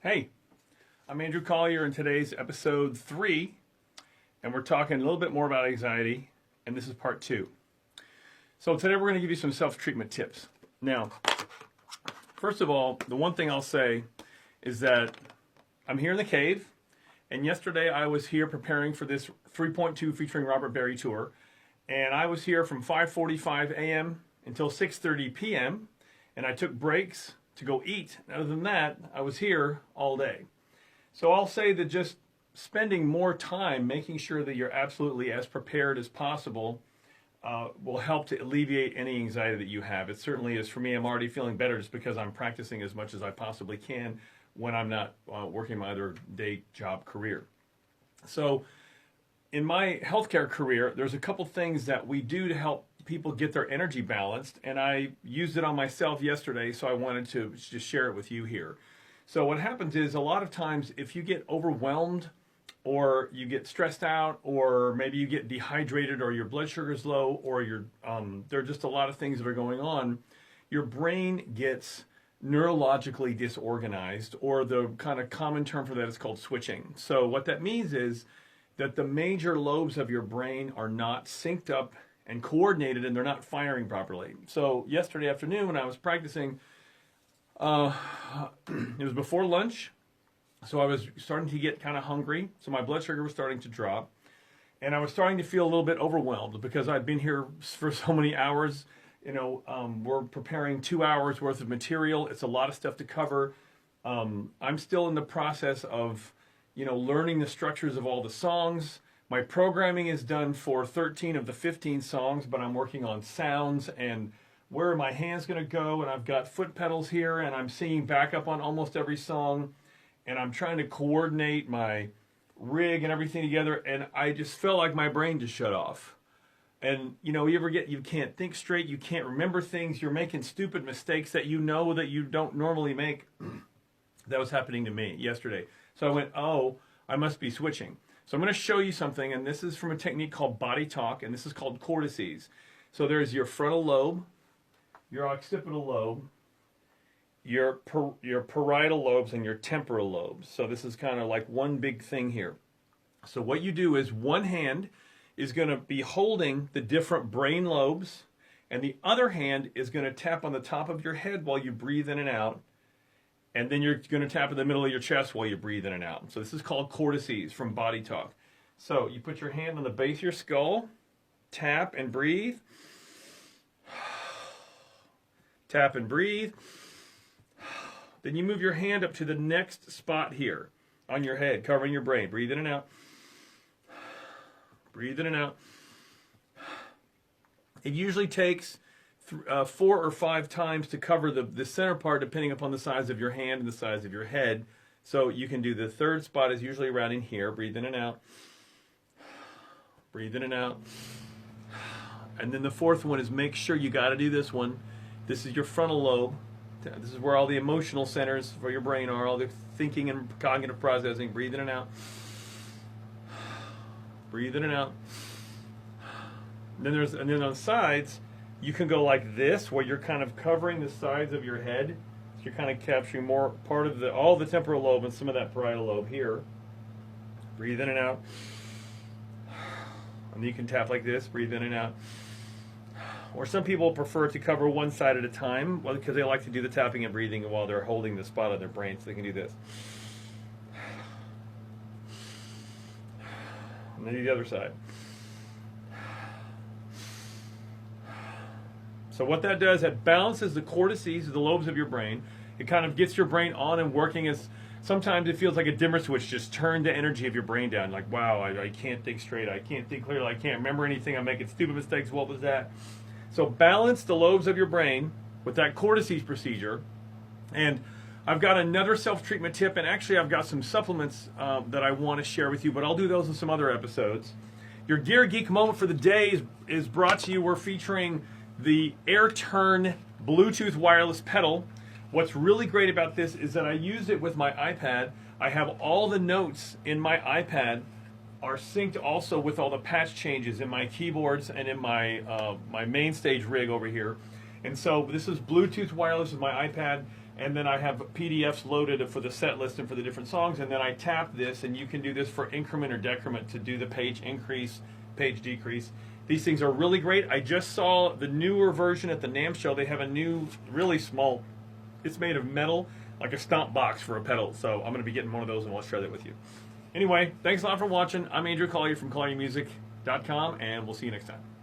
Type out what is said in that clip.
Hey, I'm Andrew Collier, and today's episode 3, and we're talking a little bit more about anxiety, and this is part 2. So today we're going to give you some self-treatment tips. Now, first of all, the one thing I'll say is that I'm here in the cave, and yesterday I was here preparing for this 3.2 featuring Robert Berry tour, and I was here from 5:45 a.m. until 6:30 p.m., and I took breaks to go eat. Other than that, I was here all day. So I'll say that just spending more time making sure that you're absolutely as prepared as possible will help to alleviate any anxiety that you have. It certainly is for me. I'm already feeling better just because I'm practicing as much as I possibly can when I'm not working my other day job career. So in my healthcare career, there's a couple things that we do to help people get their energy balanced, and I used it on myself yesterday, so I wanted to just share it with you here. So what happens is a lot of times if you get overwhelmed or you get stressed out or maybe you get dehydrated or your blood sugar is low or there are just a lot of things that are going on, your brain gets neurologically disorganized, or the kind of common term for that is called switching. So what that means is that the major lobes of your brain are not synced up and coordinated, and they're not firing properly. So yesterday afternoon when I was practicing, it was before lunch, so I was starting to get kind of hungry, so my blood sugar was starting to drop, and I was starting to feel a little bit overwhelmed because I'd been here for so many hours. We're preparing 2 hours worth of material. It's a lot of stuff to cover. I'm still in the process of learning the structures of all the songs. My programming is done for 13 of the 15 songs, but I'm working on sounds and where are my hands going to go, and I've got foot pedals here, and I'm singing backup on almost every song, and I'm trying to coordinate my rig and everything together, and I just felt like my brain just shut off. And you can't think straight, you can't remember things, you're making stupid mistakes that you don't normally make. That was happening to me yesterday. So I went, oh, I must be switching. So I'm going to show you something, and this is from a technique called body talk, and this is called cortices. So there's your frontal lobe, your occipital lobe, your parietal lobes, and your temporal lobes. So this is kind of like one big thing here. So what you do is one hand is going to be holding the different brain lobes, and the other hand is going to tap on the top of your head while you breathe in and out. And then you're going to tap in the middle of your chest while you breathe in and out. So this is called cortices from Body Talk. So you put your hand on the base of your skull, tap and breathe. Tap and breathe. Then you move your hand up to the next spot here on your head, covering your brain. Breathe in and out. Breathe in and out. It usually takes 4 or 5 times to cover the center part, depending upon the size of your hand and the size of your head. So you can do the third spot is usually around in here. Breathe in and out. Breathe in and out. And then the fourth one is, make sure you got to do this one. This is your frontal lobe. This is where all the emotional centers for your brain are, all the thinking and cognitive processing. Breathe in and out. Breathe in and out. And then on the sides, you can go like this, where you're kind of covering the sides of your head. So you're kind of capturing more part of all the temporal lobe and some of that parietal lobe here. Breathe in and out. And you can tap like this, breathe in and out. Or some people prefer to cover one side at a time, because they like to do the tapping and breathing while they're holding the spot on their brain, so they can do this. And then do the other side. So what that does, that balances the cortices, the lobes of your brain. It kind of gets your brain on and working. As sometimes it feels like a dimmer switch just turned the energy of your brain down. Like, wow, I can't think straight. I can't think clearly. I can't remember anything. I'm making stupid mistakes. What was that? So balance the lobes of your brain with that cortices procedure. And I've got another self-treatment tip, and actually I've got some supplements that I want to share with you, but I'll do those in some other episodes. Your Gear Geek moment for the day is brought to you. We're featuring the AirTurn Bluetooth wireless pedal. What's really great about this is that I use it with my iPad. I have all the notes in my iPad are synced also with all the patch changes in my keyboards and in my my main stage rig over here. And so this is Bluetooth wireless with my iPad. and then I have PDFs loaded for the set list and for the different songs, and then I tap this, and you can do this for increment or decrement to do the page increase, page decrease. These things are really great. I just saw the newer version at the NAMM show. They have a new, really small, it's made of metal, like a stomp box for a pedal. So I'm going to be getting one of those, and I'll share that with you. Anyway, thanks a lot for watching. I'm Andrew Collier from ColyerMusic.com, and we'll see you next time.